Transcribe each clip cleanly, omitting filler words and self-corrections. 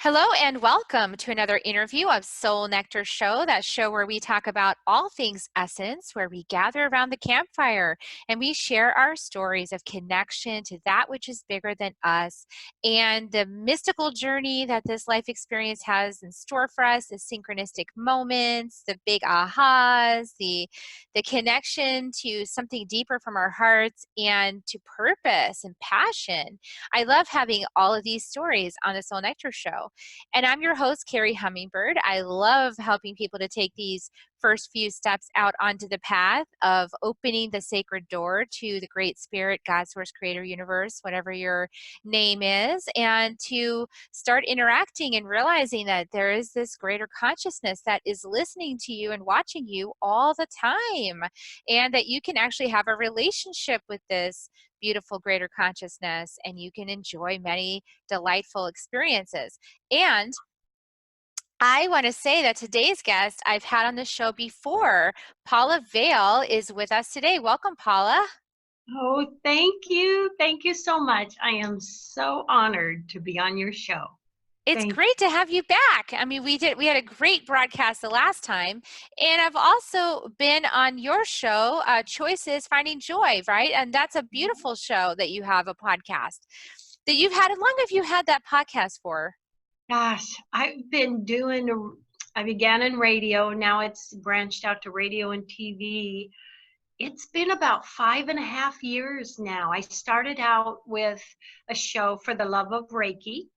Hello and welcome to another interview of Soul Nectar Show, that show where we talk about all things essence, where we gather around the campfire and we share our stories of connection to that which is bigger than us and the mystical journey that this life experience has in store for us, the synchronistic moments, the big ahas, the connection to something deeper from our hearts and to purpose and passion. I love having all of these stories on the Soul Nectar Show. And I'm your host, Kerri Hummingbird. I love helping people to take these first few steps out onto the path of opening the sacred door to the Great Spirit, God, Source, Creator, Universe, whatever your name is, and to start interacting and realizing that there is this greater consciousness that is listening to you and watching you all the time, and that you can actually have a relationship with this beautiful greater consciousness and you can enjoy many delightful experiences. And I want to say that today's guest I've had on the show before. Paula Vail is with us today. Welcome, Paula. Oh, thank you. Thank you so much. I am so honored to be on your show. It's Thank great to have you back. I mean, we had a great broadcast the last time, and I've also been on your show, Choices Finding Joy, right? And that's a you. beautiful show that you have, a podcast that you've had. How long have you had that podcast for? Gosh, I began in radio. Now it's branched out to radio and TV. It's been about 5.5 years now. I started out with a show for the love of Reiki.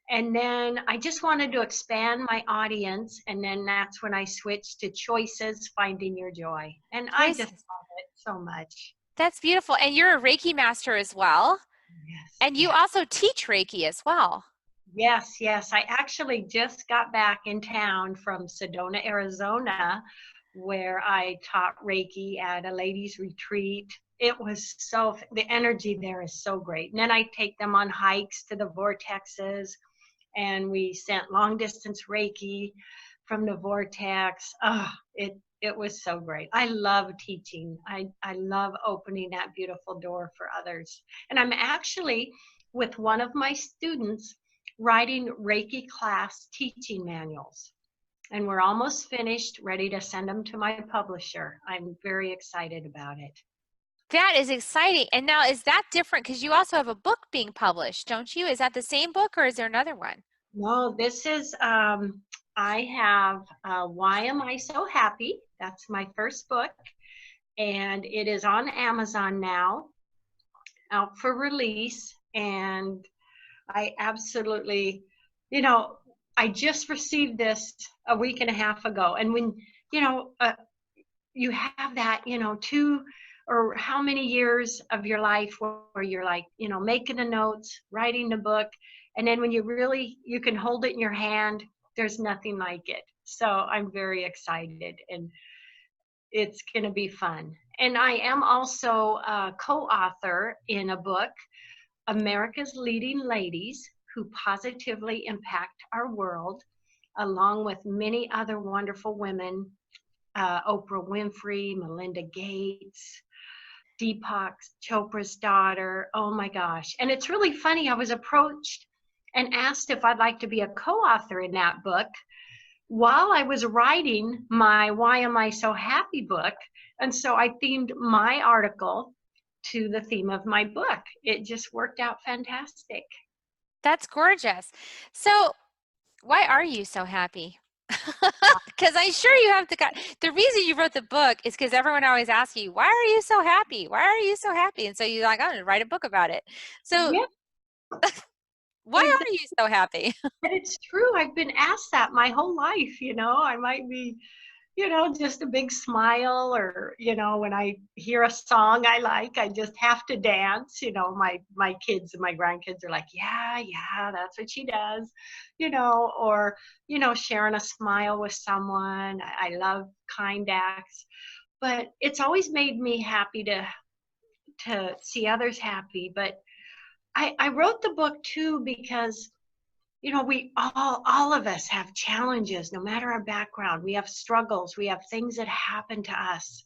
And then I just wanted to expand my audience. And then that's when I switched to Choices Finding Your Joy. And I just Choices. love it so much. That's beautiful. And you're a Reiki master as well. Yes, And you yes. also teach Reiki as well. Yes, yes. I actually just got back in town from Sedona, Arizona, where I taught Reiki at a ladies' retreat. The energy there is so great. And then I take them on hikes to the vortexes, and we sent long distance Reiki from the vortex. Oh, it was so great. I love teaching. I love opening that beautiful door for others. And I'm actually with one of my students writing Reiki class teaching manuals. And we're almost finished, ready to send them to my publisher. I'm very excited about it. That is exciting. And now, is that different? Because you also have a book being published, don't you? Is that the same book or is there another one? No, this is, I have Why Am I So Happy? That's my first book. And it is on Amazon now, out for release. And I absolutely, I just received this a week and a half ago. And when, you know, uh, you have that, 2 or how many years of your life where you're like, making the notes, writing the book. And then when you can hold it in your hand, there's nothing like it. So I'm very excited and it's going to be fun. And I am also a co-author in a book, America's Leading Ladies Who Positively Impact Our World, along with many other wonderful women, Oprah Winfrey, Melinda Gates, Deepak Chopra's daughter. Oh my gosh. And it's really funny. I was approached and asked if I'd like to be a co-author in that book while I was writing my Why Am I So Happy book. And so I themed my article to the theme of my book. It just worked out fantastic. That's gorgeous. So, why are you so happy? Because I'm sure you have the reason you wrote the book is because everyone always asks you, why are you so happy? Why are you so happy? And so you're like, I'm going to write a book about it. So, Yeah, why are you so happy? but it's true. I've been asked that my whole life. I might be, just a big smile, or, when I hear a song I like, I just have to dance. My kids and my grandkids are like, yeah, that's what she does, or, sharing a smile with someone. I love kind acts, but it's always made me happy to see others happy. But I wrote the book too because we all of us have challenges, no matter our background. We have struggles, we have things that happen to us.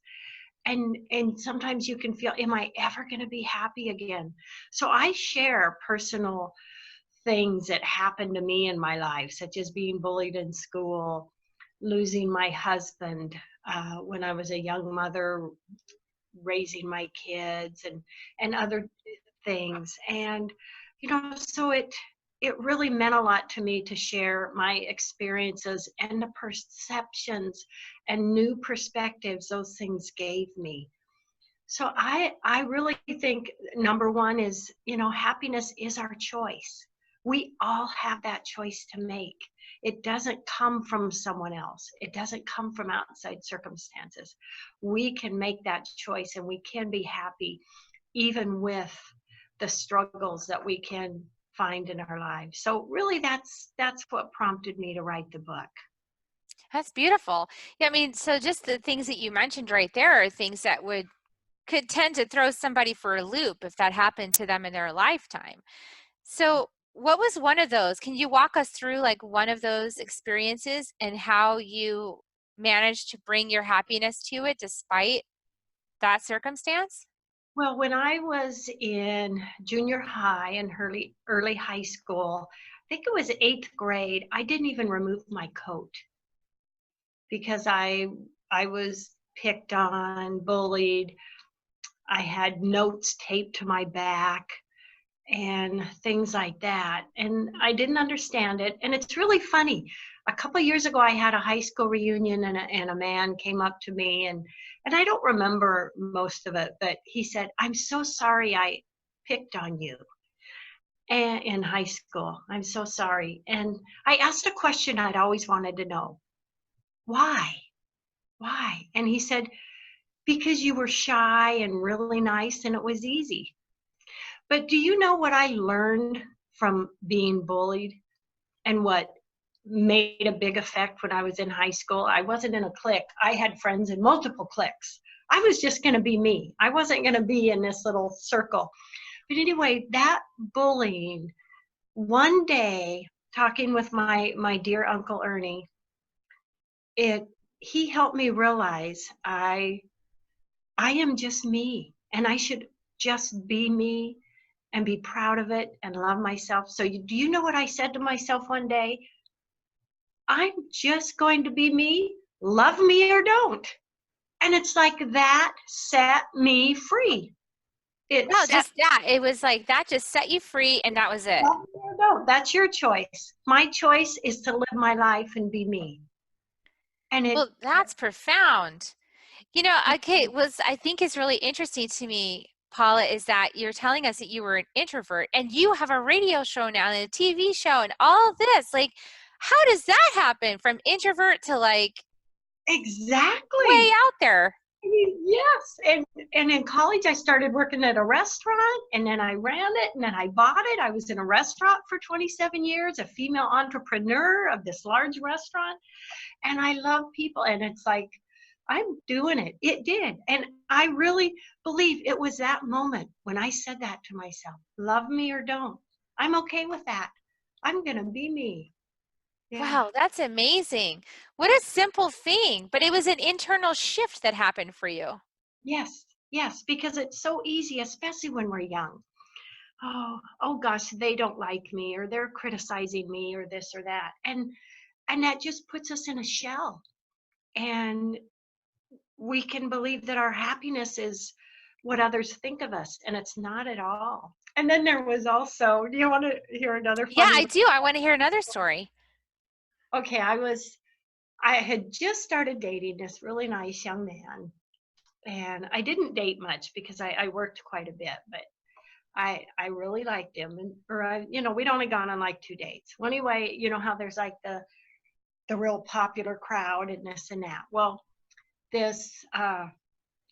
And sometimes you can feel, am I ever going to be happy again? So I share personal things that happened to me in my life, such as being bullied in school, losing my husband when I was a young mother, raising my kids, and other things. And so it really meant a lot to me to share my experiences and the perceptions and new perspectives those things gave me. So I really think number one is, happiness is our choice. We all have that choice to make. It doesn't come from someone else. It doesn't come from outside circumstances. We can make that choice, and we can be happy even with the struggles that we can find in our lives. So really that's what prompted me to write the book. That's beautiful. Yeah, I mean, so just the things that you mentioned right there are things that could tend to throw somebody for a loop if that happened to them in their lifetime. So what was one of those? Can you walk us through like one of those experiences and how you managed to bring your happiness to it despite that circumstance? Well, when I was in junior high and early high school, I think it was 8th grade, I didn't even remove my coat because I was picked on, bullied. I had notes taped to my back and things like that. And I didn't understand it. And it's really funny. A couple of years ago, I had a high school reunion, and a man came up to me, and I don't remember most of it, but he said, "I'm so sorry I picked on you in high school. I'm so sorry." And I asked a question I'd always wanted to know. Why? Why? And he said, "Because you were shy and really nice and it was easy." But do you know what I learned from being bullied and what made a big effect when I was in high school? I wasn't in a clique. I had friends in multiple cliques. I was just going to be me. I wasn't going to be in this little circle. But anyway, that bullying, one day, talking with my dear Uncle Ernie, he helped me realize I am just me, and I should just be me and be proud of it and love myself. So do you know what I said to myself one day? I'm just going to be me, love me or don't. And it's like that set me free. It No, set just that. It was like that just set you free and that was it. love me or don't. That's your choice. My choice is to live my life and be me. And Well, that's profound. Okay, I think is really interesting to me, Paula, is that you're telling us that you were an introvert and you have a radio show now and a TV show and all this. Like, how does that happen from introvert to like way exactly. out there? I mean, yes. And in college, I started working at a restaurant, and then I ran it, and then I bought it. I was in a restaurant for 27 years, a female entrepreneur of this large restaurant. And I love people. And it's like, I'm doing it. It did. And I really believe it was that moment when I said that to myself, love me or don't. I'm okay with that. I'm going to be me. Yeah. Wow, that's amazing. What a simple thing, but it was an internal shift that happened for you. Yes. Yes. Because it's so easy, especially when we're young. Oh gosh, they don't like me, or they're criticizing me, or this or that. And that just puts us in a shell. And we can believe that our happiness is what others think of us, and it's not at all. And then there was also, do you want to hear another Yeah, funny I one? do. I want to hear another story. Okay, I had just started dating this really nice young man, and I didn't date much because I worked quite a bit, but I really liked him, we'd only gone on like 2 dates. Well, anyway, you know how there's like the real popular crowd and this and that. Well, this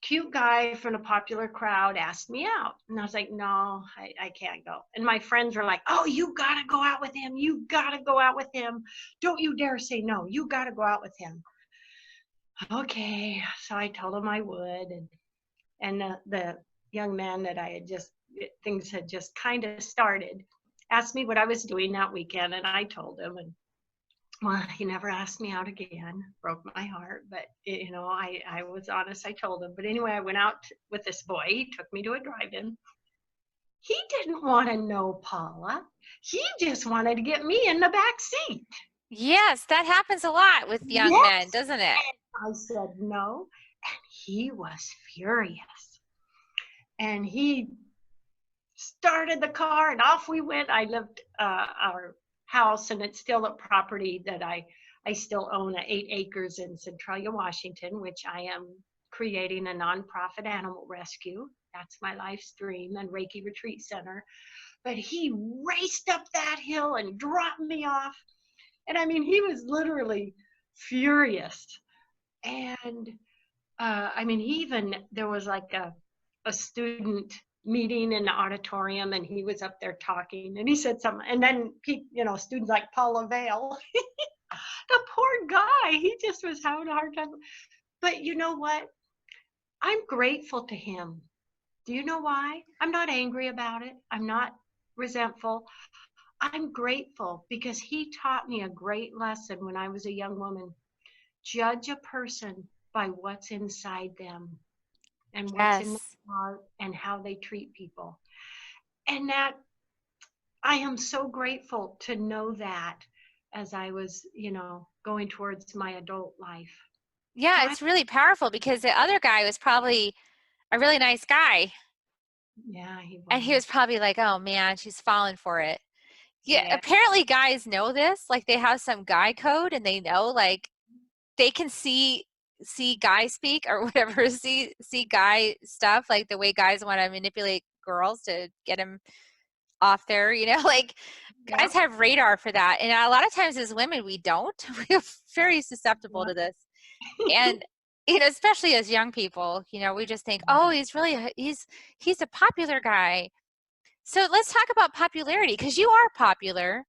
cute guy from the popular crowd asked me out. And I was like, no, I can't go. And my friends were like, oh, you got to go out with him. You got to go out with him. Don't you dare say no. You got to go out with him. Okay. So I told him I would. And the young man that things had just kind of started, asked me what I was doing that weekend. And I told him, and well, he never asked me out again. Broke my heart, but I was honest. I told him. But anyway, I went out with this boy. He took me to a drive-in, He didn't want to know Paula. He just wanted to get me in the back seat. Yes, that happens a lot with young men, Yes. doesn't it? And I said no. And he was furious. And he started the car and off we went. I lived our house, and it's still a property that I still own at 8 acres in Centralia, Washington, which I am creating a nonprofit animal rescue. That's my life's dream, and Reiki Retreat Center. But he raced up that hill and dropped me off. And I mean, he was literally furious. And I mean, there was like a student meeting in the auditorium, and he was up there talking, and he said something, and then students like Paula Vail, the poor guy, he just was having a hard time. But you know what? I'm grateful to him. Do you know why? I'm not angry about it. I'm not resentful. I'm grateful because he taught me a great lesson when I was a young woman. Judge a person by what's inside them and what's in the Yes. heart and how they treat people. And that I am so grateful to know that as I was, going towards my adult life. So Yeah, it's really powerful because the other guy was probably a really nice guy. yeah, he And he was. was probably like, oh man, she's falling for it. Yeah, Yeah, apparently guys know this. Like they have some guy code and they know like they can see guy speak or whatever, see guy stuff, like the way guys want to manipulate girls to get them off there, like yeah, guys have radar for that. And a lot of times as women, we don't. We're very susceptible yeah. to this. And especially as young people, we just think, oh, he's a popular guy. So let's talk about popularity because you are popular,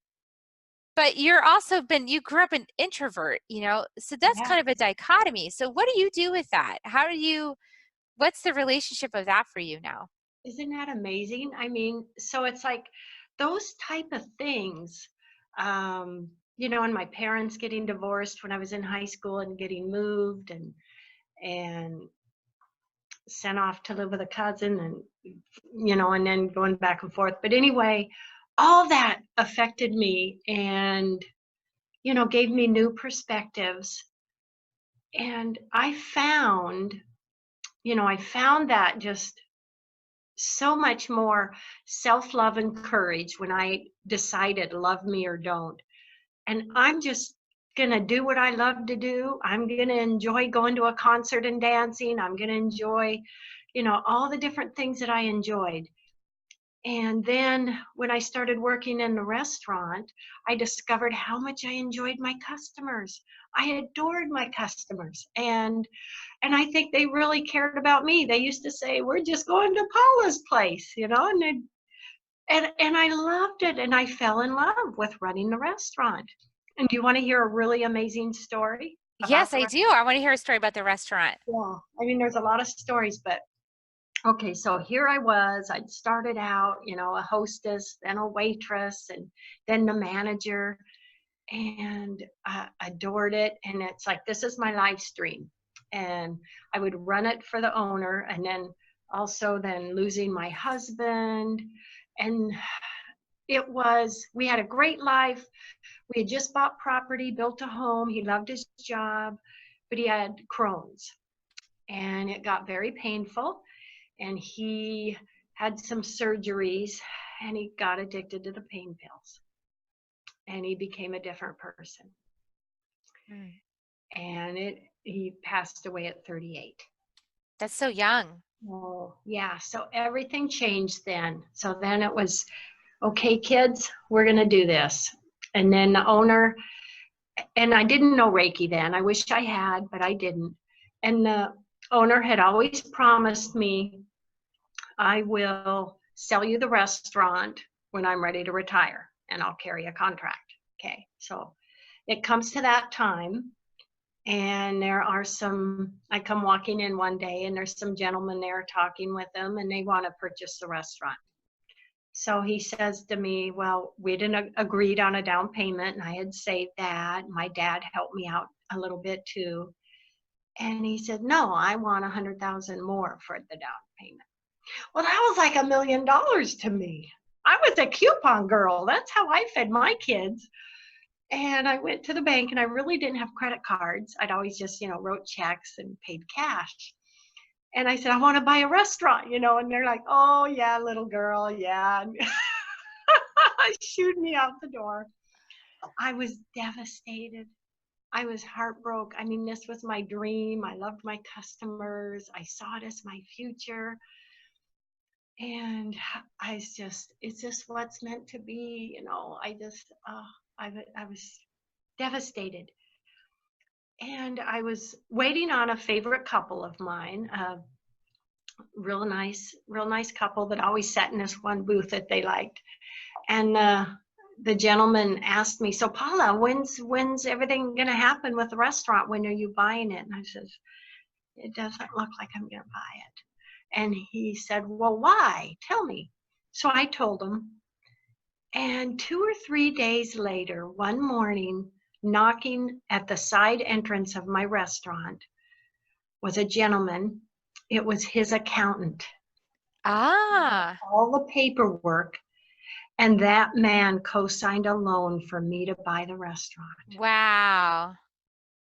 but you grew up an introvert, so that's Yeah. kind of a dichotomy. So what do you do with that? What's the relationship of that for you now? Isn't that amazing? I mean, so it's like those type of things, and my parents getting divorced when I was in high school and getting moved and sent off to live with a cousin and then going back and forth. But anyway, all that affected me and, gave me new perspectives. And I found that just so much more self-love and courage when I decided love me or don't. And I'm just going to do what I love to do. I'm going to enjoy going to a concert and dancing. I'm going to enjoy, all the different things that I enjoyed. And then when I started working in the restaurant, I discovered how much I enjoyed my customers. I adored my customers. And I think they really cared about me. They used to say, "We're just going to Paula's place," and I loved it, and I fell in love with running the restaurant. And do you want to hear a really amazing story about Yes, the I restaurant? do. I want to hear a story about the restaurant. Yeah, I mean, there's a lot of stories, but okay, so here I was. I'd started out, a hostess, then a waitress, and then the manager, and I adored it. And it's like, this is my life stream. And I would run it for the owner, and then also then losing my husband. And we had a great life. We had just bought property, built a home. He loved his job, but he had Crohn's, and it got very painful. And he had some surgeries, and he got addicted to the pain pills, and he became a different person. Mm. And he passed away at 38. That's so young. Oh, yeah. So everything changed then. So then it was, okay, kids, we're going to do this. And then the owner, and I didn't know Reiki then. I wish I had, but I didn't. And the owner had always promised me, I will sell you the restaurant when I'm ready to retire, and I'll carry a contract. Okay. So it comes to that time. And I come walking in one day, and there's some gentlemen there talking with them, and they want to purchase the restaurant. So he says to me, well, we didn't agreed on a down payment, and I had saved that. My dad helped me out a little bit too. And he said, no, I want 100,000 more for the down payment. Well, that was like $1 million to me. I was a coupon girl. That's how I fed my kids. And I went to the bank, and I really didn't have credit cards. I'd always just, wrote checks and paid cash. And I said, I want to buy a restaurant, and they're like, oh, yeah, little girl, yeah. And shoot me out the door. I was devastated. I was heartbroken. I mean, this was my dream. I loved my customers. I saw it as my future. And it's just what's meant to be, I was devastated. And I was waiting on a favorite couple of mine, a real nice couple that always sat in this one booth that they liked. And the gentleman asked me, so Paula, when's everything going to happen with the restaurant? When are you buying it? And I said, it doesn't look like I'm going to buy it. And he said, well, why? Tell me. So I told him. And 2 or 3 days later, one morning, knocking at the side entrance of my restaurant was a gentleman. It was his accountant. Ah. All the paperwork. And that man co-signed a loan for me to buy the restaurant. Wow.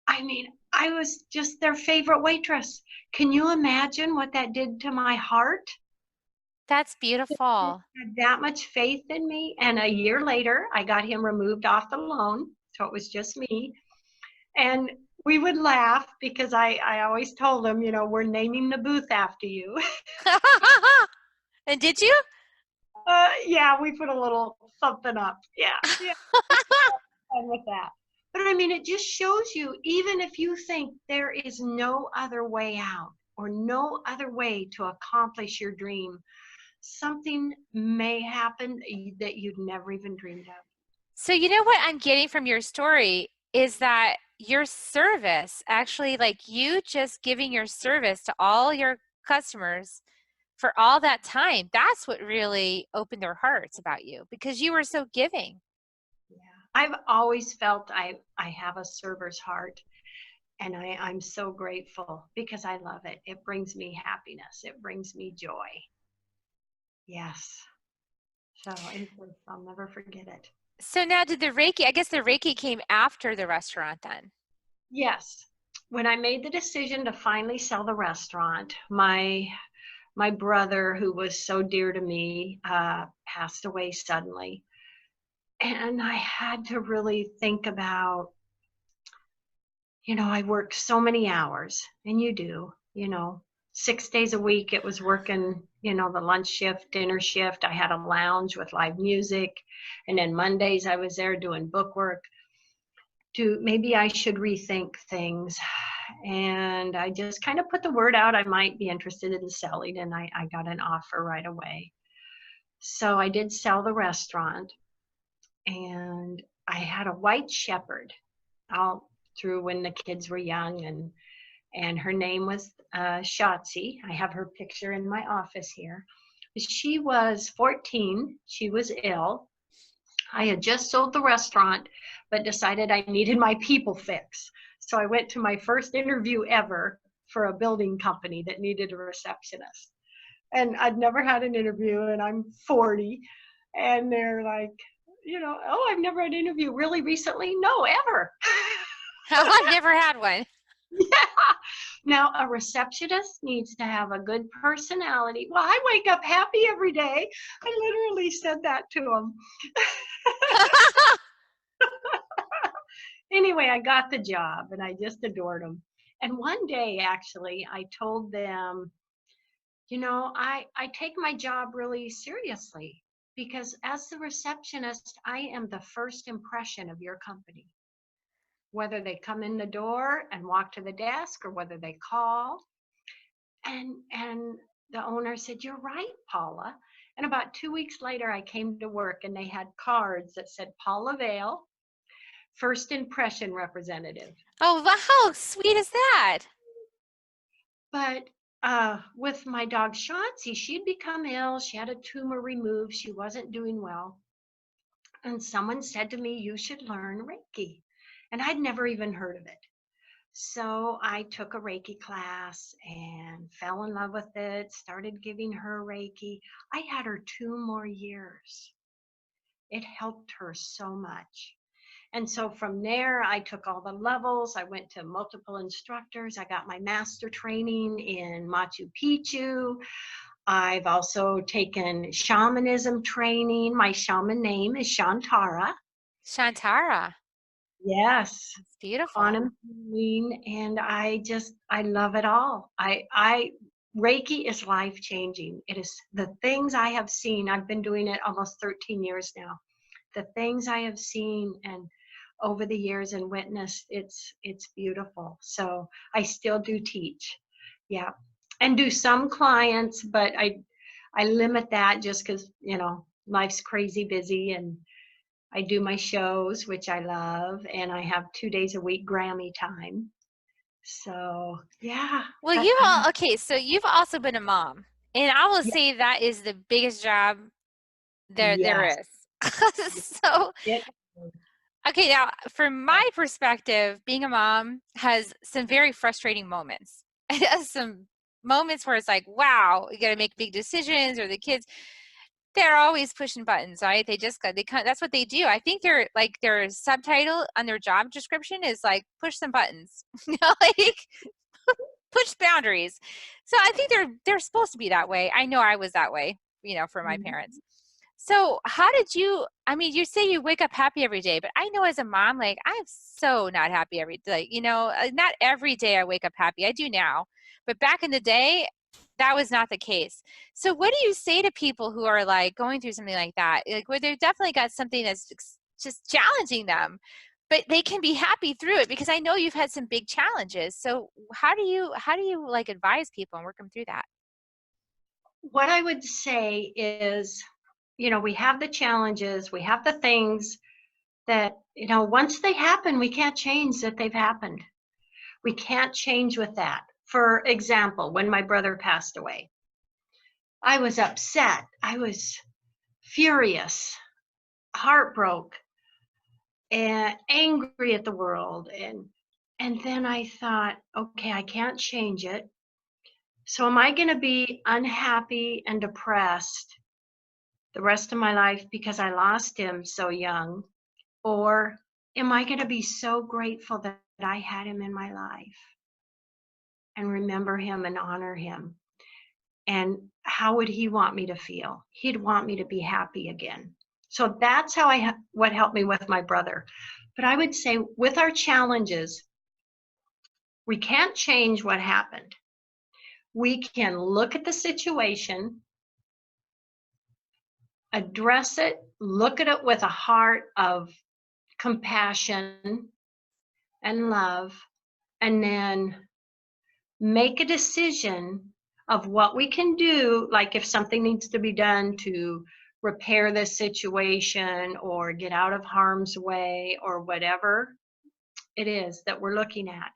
I mean, I was just their favorite waitress. Can you imagine what that did to my heart? That's He beautiful. had that much faith in me. And a year later, I got him removed off the loan. So it was just me. And we would laugh because I always told him, we're naming the booth after you. And did you? Yeah, we put a little something up. Yeah, fun with that. But I mean, it just shows you, even if you think there is no other way out or no other way to accomplish your dream, something may happen that you'd never even dreamed of. So you know what I'm getting from your story is that your service, actually, like you just giving your service to all your customers for all that time, that's what really opened their hearts about you because you were so giving. Yeah. I've always felt I have a server's heart, and I'm so grateful because I love it. It brings me happiness. It brings me joy. Yes. So I'll never forget it. So now did the Reiki, I guess the Reiki came after the restaurant then. Yes. When I made the decision to finally sell the restaurant, my brother, who was so dear to me, passed away suddenly. And I had to really think about, I worked so many hours, and you do, 6 days a week. It was working, the lunch shift, dinner shift. I had a lounge with live music. And then Mondays I was there doing book work. Maybe I should rethink things. And I just kind of put the word out I might be interested in selling, and I got an offer right away. So I did sell the restaurant, and I had a white shepherd all through when the kids were young, and her name was Shotzi. I have her picture in my office here. She was 14. She was ill. I had just sold the restaurant, but decided I needed my people fix. So I went to my first interview ever for a building company that needed a receptionist. And I'd never had an interview, and I'm 40. And they're like, oh, I've never had an interview. Really recently? No, ever. I've never had one. Yeah. Now, a receptionist needs to have a good personality. Well, I wake up happy every day. I literally said that to them. Anyway, I got the job, and I just adored them. And one day, actually, I told them, I take my job really seriously because as the receptionist, I am the first impression of your company. Whether they come in the door and walk to the desk or whether they call. And the owner said, you're right, Paula. And about 2 weeks later, I came to work, and they had cards that said Paula Vail, first impression representative. Oh, how sweet is that? But with my dog Chauncey, she'd become ill. She had a tumor removed. She wasn't doing well. And someone said to me, you should learn Reiki. And I'd never even heard of it. So I took a Reiki class and fell in love with it, started giving her Reiki. I had her 2 more years. It helped her so much. And so from there, I took all the levels. I went to multiple instructors. I got my master training in Machu Picchu. I've also taken shamanism training. My shaman name is Shantara. Shantara. Yes, It's beautiful. quantum healing, and I love it all. I Reiki is life changing. It is the things I have seen. I've been doing it almost 13 years now. The things I have seen and over the years and witnessed, it's beautiful. So I still do teach. Yeah. And do some clients, but I limit that just because, life's crazy busy, and I do my shows, which I love, and I have 2 days a week Grammy time. So yeah, Well, okay, so you've also been a mom, and I will yeah, say that is the biggest job there yes, is. So, it, okay, now from my perspective, being a mom has some very frustrating moments. It has some moments where it's like, wow, you got to make big decisions, or the kids, they're always pushing buttons, right? That's what they do. I think they're like their subtitle on their job description is like push some buttons, like push boundaries. So I think they're supposed to be that way. I know I was that way, for my parents. So how did you, I mean, you say you wake up happy every day, but I know as a mom, like I'm so not happy every day, not every day I wake up happy. I do now, but back in the day, that was not the case. So what do you say to people who are like going through something like that? Like where they've definitely got something that's just challenging them, but they can be happy through it, because I know you've had some big challenges. So how do you like advise people and work them through that? what I would say is, we have the challenges, we have the things that, once they happen, we can't change that they've happened. We can't change with that. For example, when my brother passed away, I was upset. I was furious, heartbroken, and angry at the world. And then I thought, okay, I can't change it. So am I going to be unhappy and depressed the rest of my life because I lost him so young? Or am I going to be so grateful that I had him in my life and remember him and honor him? And how would he want me to feel? He'd want me to be happy again. So that's what helped me with my brother. But I would say with our challenges, we can't change what happened. We can look at the situation, address it, look at it with a heart of compassion and love, and then make a decision of what we can do, like if something needs to be done to repair this situation or get out of harm's way or whatever it is that we're looking at.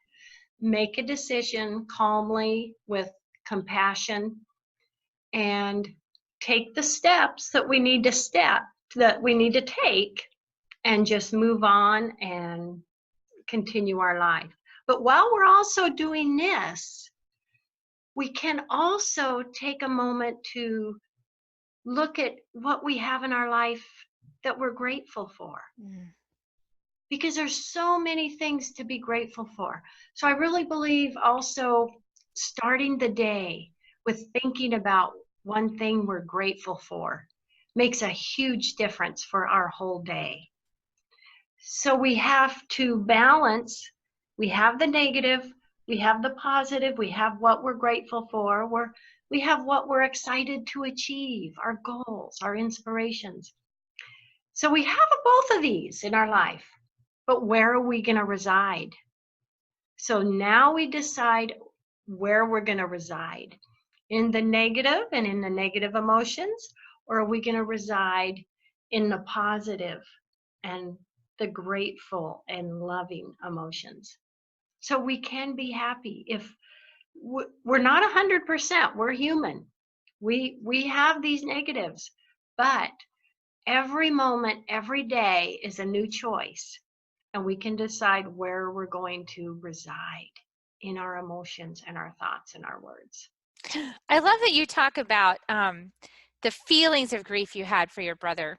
Make a decision calmly with compassion and take the steps that we need to take, and just move on and continue our life. But while we're also doing this, we can also take a moment to look at what we have in our life that we're grateful for, Mm. because there's so many things to be grateful for. So I really believe also starting the day with thinking about one thing we're grateful for makes a huge difference for our whole day. So we have to balance. We have the negative, we have the positive, we have what we're grateful for, we have what we're excited to achieve, our goals, our inspirations. So we have both of these in our life, but where are we going to reside? So now we decide where we're going to reside, in the negative and in the negative emotions, or are we going to reside in the positive and the grateful and loving emotions? So we can be happy. If we're not 100%, we're human. We have these negatives, but every moment, every day is a new choice. and we can decide where we're going to reside in our emotions and our thoughts and our words. I love that you talk about the feelings of grief you had for your brother,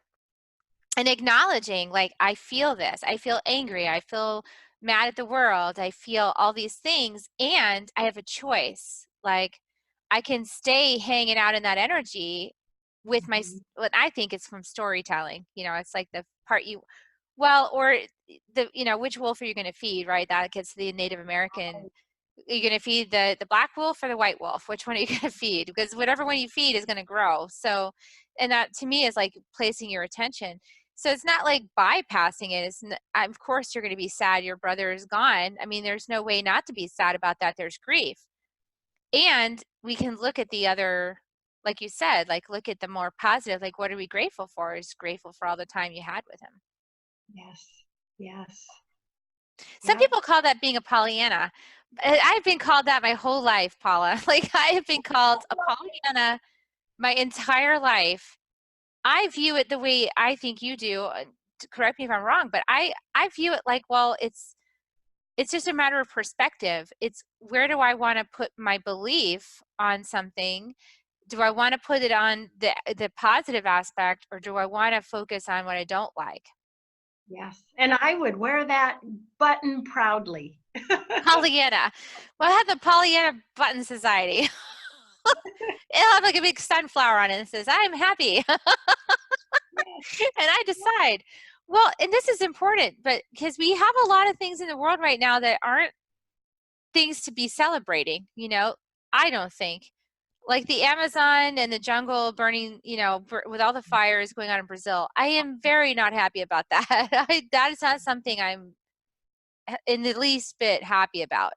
and acknowledging, like, I feel this, I feel angry, I feel mad at the world, I feel all these things, and I have a choice. Like, I can stay hanging out in that energy with my, Mhm. what I think is from storytelling. It's like the part well, or the, which wolf are you going to feed, right? That gets to the Native American. Are you going to feed the black wolf or the white wolf? Which one are you going to feed? Because whatever one you feed is going to grow. So, and that to me is like placing your attention. So it's not like bypassing it. Of course you're going to be sad your brother is gone. I mean, there's no way not to be sad about that. There's grief. And we can look at the other, like you said, like look at the more positive, like what are we grateful for? Is grateful for all the time you had with him. Yes. Yes. Some Yep. people call that being a Pollyanna. I've been called that my whole life, Paula. Like, I have been called a Pollyanna my entire life. I view it the way I think you do. Correct me if I'm wrong, but I view it like, well, it's just a matter of perspective. It's where do I want to put my belief on something? Do I want to put it on the positive aspect, or do I want to focus on what I don't like? Yes. And I would wear that button proudly. Pollyanna. Well, I have the Pollyanna Button Society. It'll have like a big sunflower on it and says, I'm happy. And Yes. I decide, well, and this is important, but because we have a lot of things in the world right now that aren't things to be celebrating, I don't think. Like the Amazon and the jungle burning, with all the fires going on in Brazil. I am very not happy about that. That is not something I'm in the least bit happy about.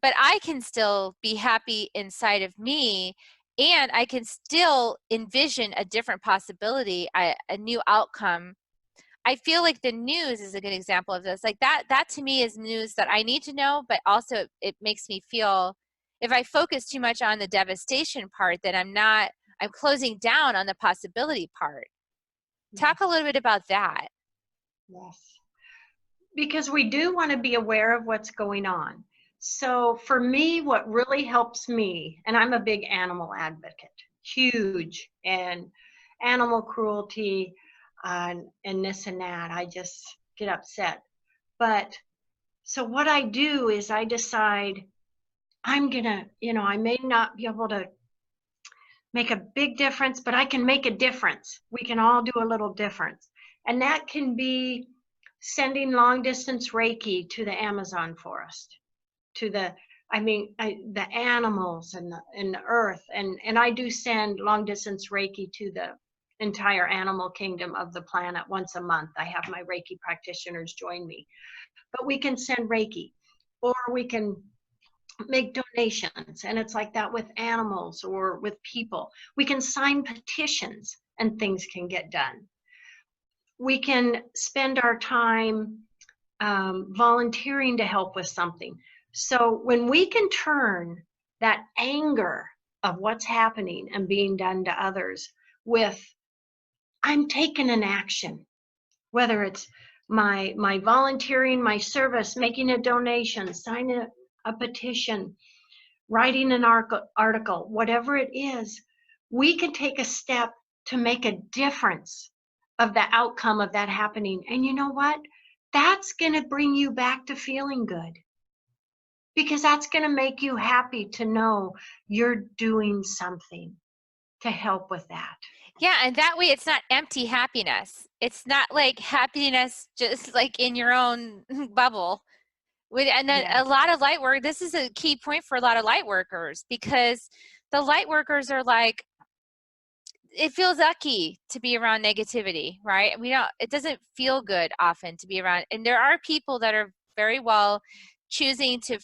But I can still be happy inside of me, and I can still envision a different possibility, a new outcome. I feel like the news is a good example of this. Like that to me is news that I need to know, but also it makes me feel, if I focus too much on the devastation part, then I'm closing down on the possibility part. Talk a Yes. little bit about that. Yes. Because we do want to be aware of what's going on. So for me, what really helps me, and I'm a big animal advocate, huge, and animal cruelty and this and that, I just get upset. But so what I do is I decide I'm gonna, I may not be able to make a big difference, but I can make a difference. We can all do a little difference. And that can be sending long distance Reiki to the Amazon forest, to the animals and the earth. And I do send long distance Reiki to the entire animal kingdom of the planet once a month. I have my Reiki practitioners join me. But we can send Reiki, or we can make donations, and it's like that with animals or with people. We can sign petitions and things can get done. We can spend our time volunteering to help with something. So when we can turn that anger of what's happening and being done to others with, I'm taking an action, whether it's my volunteering, my service, making a donation, signing a petition, writing an article, whatever it is, we can take a step to make a difference of the outcome of that happening. And you know what? That's going to bring you back to feeling good, because that's going to make you happy to know you're doing something to help with that. Yeah, and that way it's not empty happiness. It's not like happiness just like in your own bubble. And then Yeah. a lot of light work, this is a key point for a lot of light workers, because the light workers are like, it feels yucky to be around negativity, right? It doesn't feel good often to be around. And there are people that are very well choosing to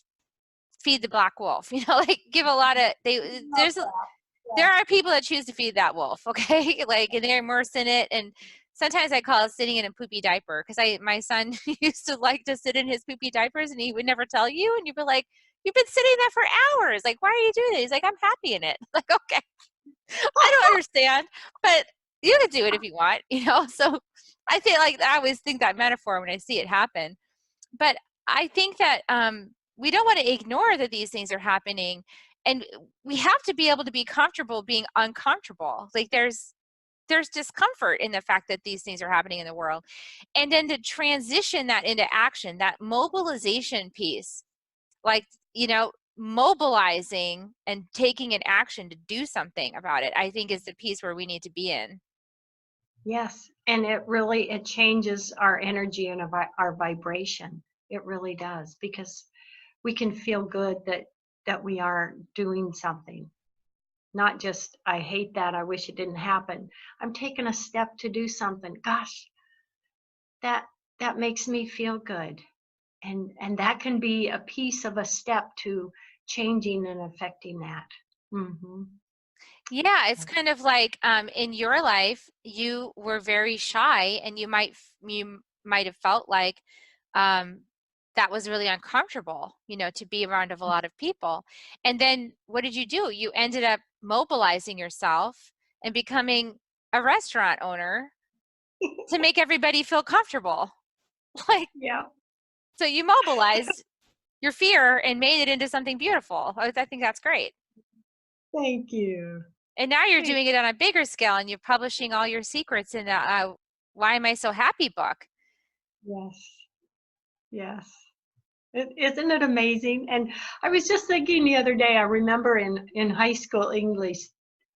feed the black wolf, like give a lot of, there are people that choose to feed that wolf, okay? Like, and they're immersed in it. And sometimes I call it sitting in a poopy diaper, because my son used to like to sit in his poopy diapers and he would never tell you. And you'd be like, you've been sitting there for hours. Like, why are you doing it? He's like, I'm happy in it. Like, okay, I don't understand. But You can do it if you want, you know? So I feel like I always think that metaphor when I see it happen. But I think that we don't want to ignore that these things are happening. And we have to be able to be comfortable being uncomfortable. Like there's discomfort in the fact that these things are happening in the world. And then to transition that into action, that mobilization piece, like, you know, mobilizing and taking an action to do something about it, I think is the piece where we need to be in. Yes, and it changes our energy and our vibration. It really does, because we can feel good that we are doing something. Not just, I hate that, I wish it didn't happen. I'm taking a step to do something. Gosh, that that makes me feel good. And that can be a piece of a step to changing and affecting that. Hmm. Yeah, it's kind of like in your life, you were very shy, and you might have felt like um, that was really uncomfortable, you know, to be around of a lot of people. And then what did you do? You ended up mobilizing yourself and becoming a restaurant owner to make everybody feel comfortable. Like, Yeah. so you mobilized your fear and made it into something beautiful. I think that's great. Thank you. And now you're Thank doing it on a bigger scale, and you're publishing all your secrets in the Why Am I So Happy book. Yes. Yes. Isn't it amazing? And I was just thinking the other day, I remember in high school English,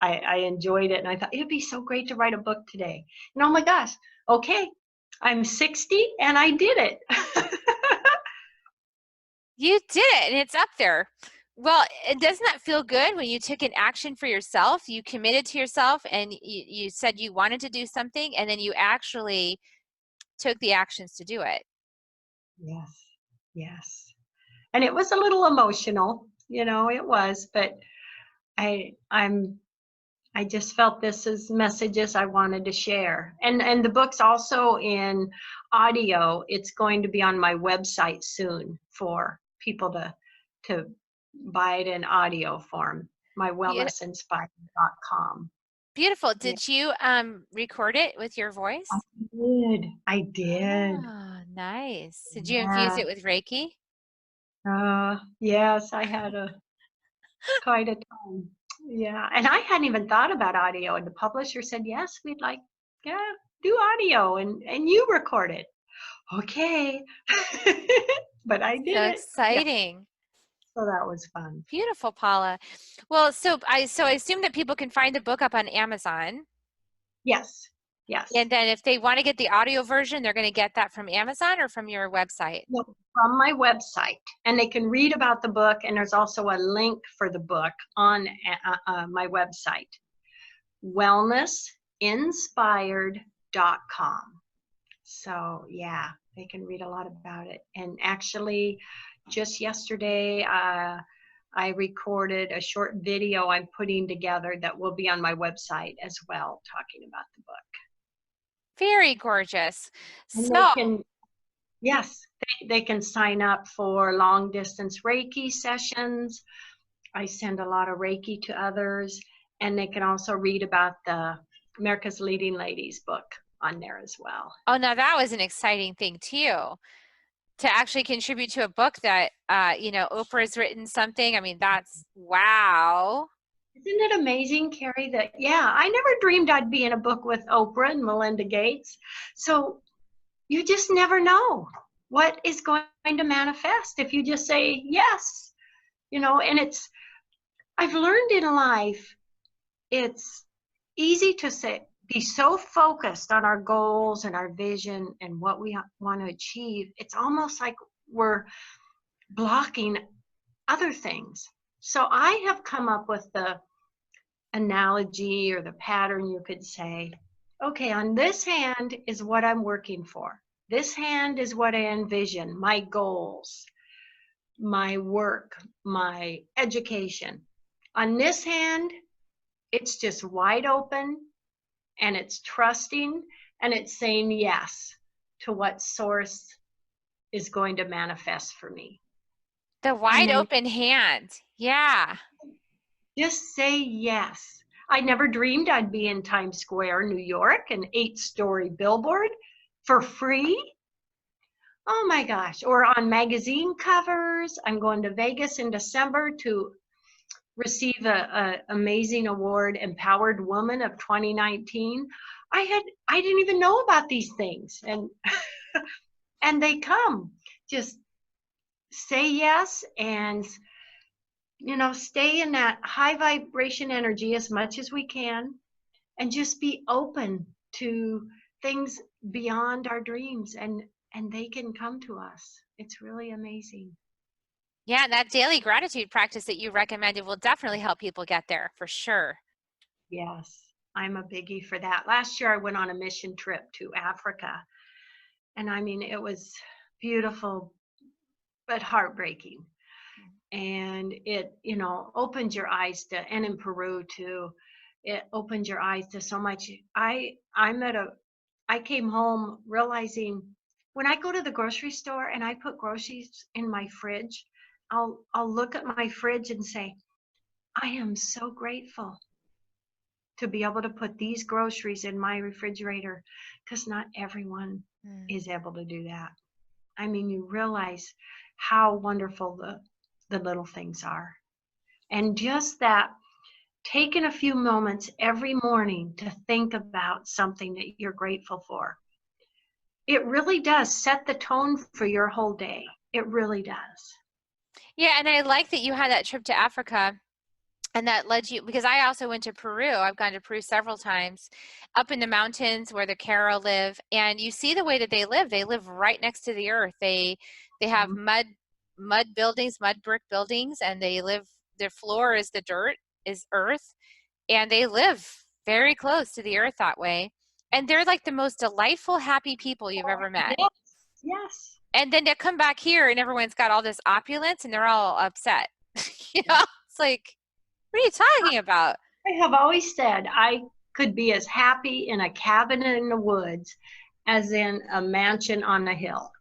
I enjoyed it, and I thought it'd be so great to write a book today. And oh my gosh, okay, I'm 60 and I did it. You did it, and it's up there. Well, and doesn't that feel good when you took an action for yourself? You committed to yourself, and you said you wanted to do something, and then you actually took the actions to do it. Yes, yes. And it was a little emotional, it was, but I I'm I just felt this is messages I wanted to share. And the book's also in audio. It's going to be on my website soon for people to buy it in audio form. Beau- mywellnessinspired.com. Beautiful. Yeah, Did you record it with your I voice? did. I did. Oh, nice. Did you infuse Yeah. it with Reiki? Yes, I had a quite a time. Yeah, and I hadn't even thought about audio, and the publisher said, "Yes, we'd like, yeah, do audio, and you record it." Okay. But I did So it. Yeah, exciting. so that was fun. Beautiful, Paula. Well, so I assume that people can find the book up on Amazon. Yes, yes. And then if they want to get the audio version, they're going to get that from Amazon or from your website. No, from my website, and they can read about the book, and there's also a link for the book on my website, wellnessinspired.com. So yeah, they can read a lot about it. And actually, just yesterday, I recorded a short video I'm putting together that will be on my website as well, talking about the book. Very gorgeous. And So, yes, they can sign up for long distance Reiki sessions. I send a lot of Reiki to others, and they can also read about the America's Leading Ladies book on there as well. oh, now that was an exciting thing too, to actually contribute to a book that, you know, Oprah's written something. I mean, that's wow. Isn't it amazing, Kerri, that, yeah, I never dreamed I'd be in a book with Oprah and Melinda Gates. So you just never know what is going to manifest if you just say yes, and I've learned in life, it's easy to be so focused on our goals and our vision and what we want to achieve. It's almost like we're blocking other things. So I have come up with the analogy or the pattern, you could say, okay, on this hand is what I'm working for. This hand is what I envision, my goals, my work, my education. On this hand, it's just wide open, and it's trusting, and it's saying yes to what source is going to manifest for me. The And wide then open hand. Yeah. just say yes. I never dreamed I'd be in Times Square, New York, an 8-story billboard for free. Oh my gosh. Or on magazine covers. I'm going to Vegas in December to receive a amazing award, Empowered Woman of 2019. I didn't even know about these things, and and they come. Just say yes, and stay in that high vibration energy as much as we can, and just be open to things beyond our dreams, and they can come to us. It's really amazing. Yeah, that daily gratitude practice that you recommended will definitely help people get there for sure. Yes, I'm a biggie for that. Last year I went on a mission trip to Africa, and I mean, it was beautiful but heartbreaking. And it, opened your eyes to, and in Peru too, it opened your eyes to so much. I came home realizing when I go to the grocery store and I put groceries in my fridge, I'll look at my fridge and say, I am so grateful to be able to put these groceries in my refrigerator, because not everyone is able to do that. I mean, you realize how wonderful the little things are. And just that, taking a few moments every morning to think about something that you're grateful for, it really does set the tone for your whole day. It really does. Yeah, and I like that you had that trip to Africa and that led you, because I also went to Peru. I've gone to Peru several times, up in the mountains where the Kerri live, and you see the way that they live. They live right next to the earth. They have mud buildings, mud brick buildings, and they live, their floor is the dirt, is earth, and they live very close to the earth that way. And they're like the most delightful, happy people you've ever met. Yes, yes. And then they come back here and everyone's got all this opulence and they're all upset. It's like, what are you talking about? I have always said I could be as happy in a cabin in the woods as in a mansion on the hill.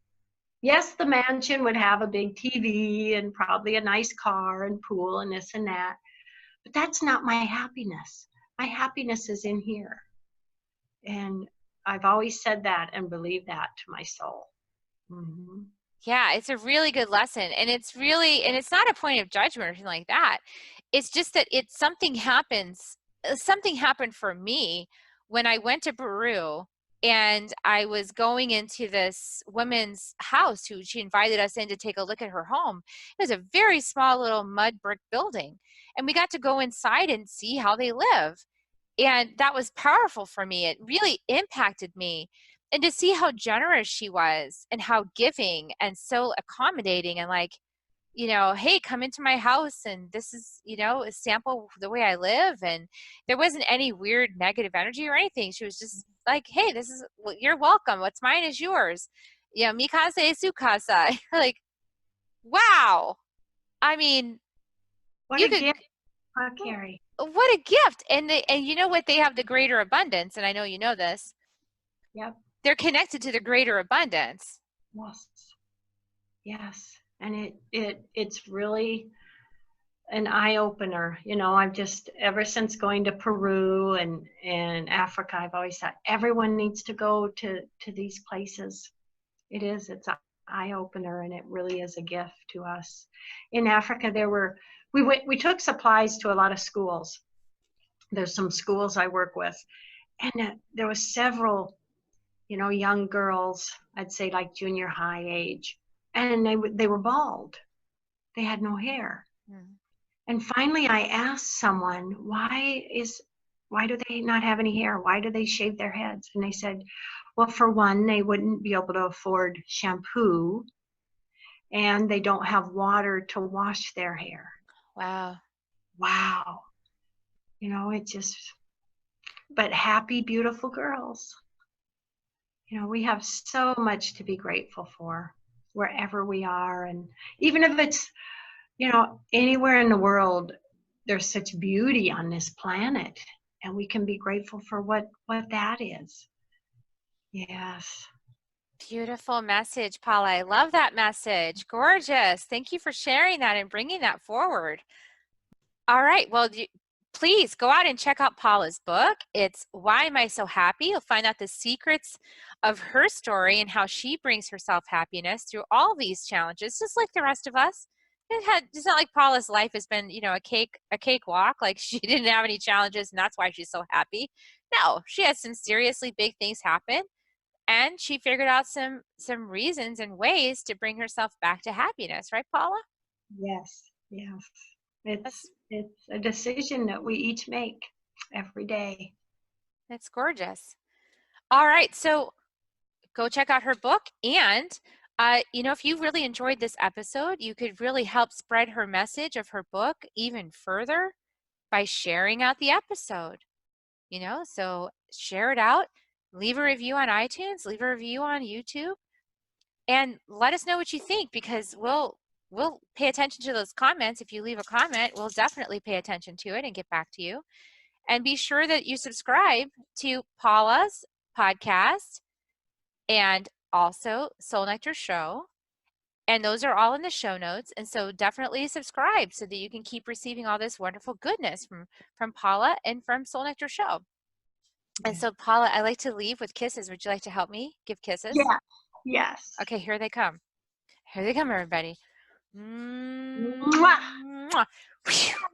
Yes, the mansion would have a big TV and probably a nice car and pool and this and that, but that's not my happiness. My happiness is in here. And I've always said that and believed that to my soul. Mm-hmm. Yeah, it's a really good lesson. And it's really, and it's not a point of judgment or anything like that. It's just that it's something happens. Something happened for me when I went to Peru and I was going into this woman's house who she invited us in to take a look at her home. It was a very small little mud brick building. And we got to go inside and see how they live. And that was powerful for me. It really impacted me. And to see how generous she was and how giving and so accommodating and like, hey, come into my house and this is, a sample of the way I live. And there wasn't any weird negative energy or anything. She was just like, hey, this is, well, you're welcome. What's mine is yours. Mi casa es su casa. Like, wow. I mean, What you a could, gift, Kerri. what a gift. And you know what? They have the greater abundance. And I know you know this. Yep. They're connected to the greater abundance. Yes. Yes. And it's really an eye opener. I've just, ever since going to Peru and Africa, I've always thought everyone needs to go to these places. It's an eye opener, and it really is a gift to us. In Africa, we took supplies to a lot of schools. There's some schools I work with, and there was several, young girls, I'd say like junior high age, and they were bald. They had no hair. And finally I asked someone, why do they not have any hair? Why do they shave their heads? And they said, well, for one, they wouldn't be able to afford shampoo, and they don't have water to wash their hair. Wow. But happy, beautiful girls. We have so much to be grateful for wherever we are. And even if it's, anywhere in the world, there's such beauty on this planet, and we can be grateful for what that is. Yes. Beautiful message, Paula. I love that message. Gorgeous. Thank you for sharing that and bringing that forward. All right. Well, please go out and check out Paula's book. It's Why Am I So Happy? You'll find out the secrets of her story and how she brings herself happiness through all these challenges, just like the rest of us. It's not like Paula's life has been, you know, a cakewalk. Like she didn't have any challenges and that's why she's so happy. No, she had some seriously big things happen, and she figured out some reasons and ways to bring herself back to happiness, right, Paula? Yes, yes. That's It's a decision that we each make every day. It's gorgeous. All right, so go check out her book. And, you know, if you really enjoyed this episode, you could really help spread her message of her book even further by sharing out the episode. You know, so share it out, leave a review on iTunes, leave a review on YouTube, and let us know what you think, because we'll pay attention to those comments. If you leave a comment, we'll definitely pay attention to it and get back to you. And be sure that you subscribe to Paula's podcast and also Soul Nectar Show. And those are all in the show notes. And so definitely subscribe so that you can keep receiving all this wonderful goodness from Paula and from Soul Nectar Show. And so, Paula, I like to leave with kisses. Would you like to help me give kisses? Yeah. Yes. Okay, here they come. Here they come, everybody. Mwah. Mwah.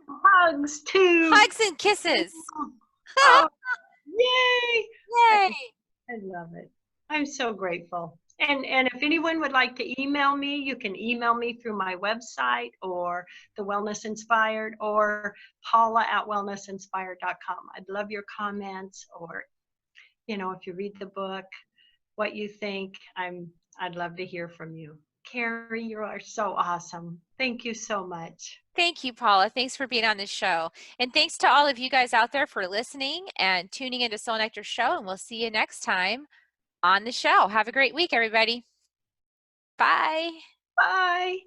Hugs too. Hugs and kisses. Oh, yay. Yay. I love it. I'm so grateful. And if anyone would like to email me, you can email me through my website or the Wellness Inspired or paula@wellnessinspired.com. I'd love your comments, or, you know, if you read the book, what you think. I'd love to hear from you. Kerri, you are so awesome. Thank you so much. Thank you, Paula. Thanks for being on the show. And thanks to all of you guys out there for listening and tuning into Soul Nectar Show. And we'll see you next time on the show. Have a great week, everybody. Bye. Bye.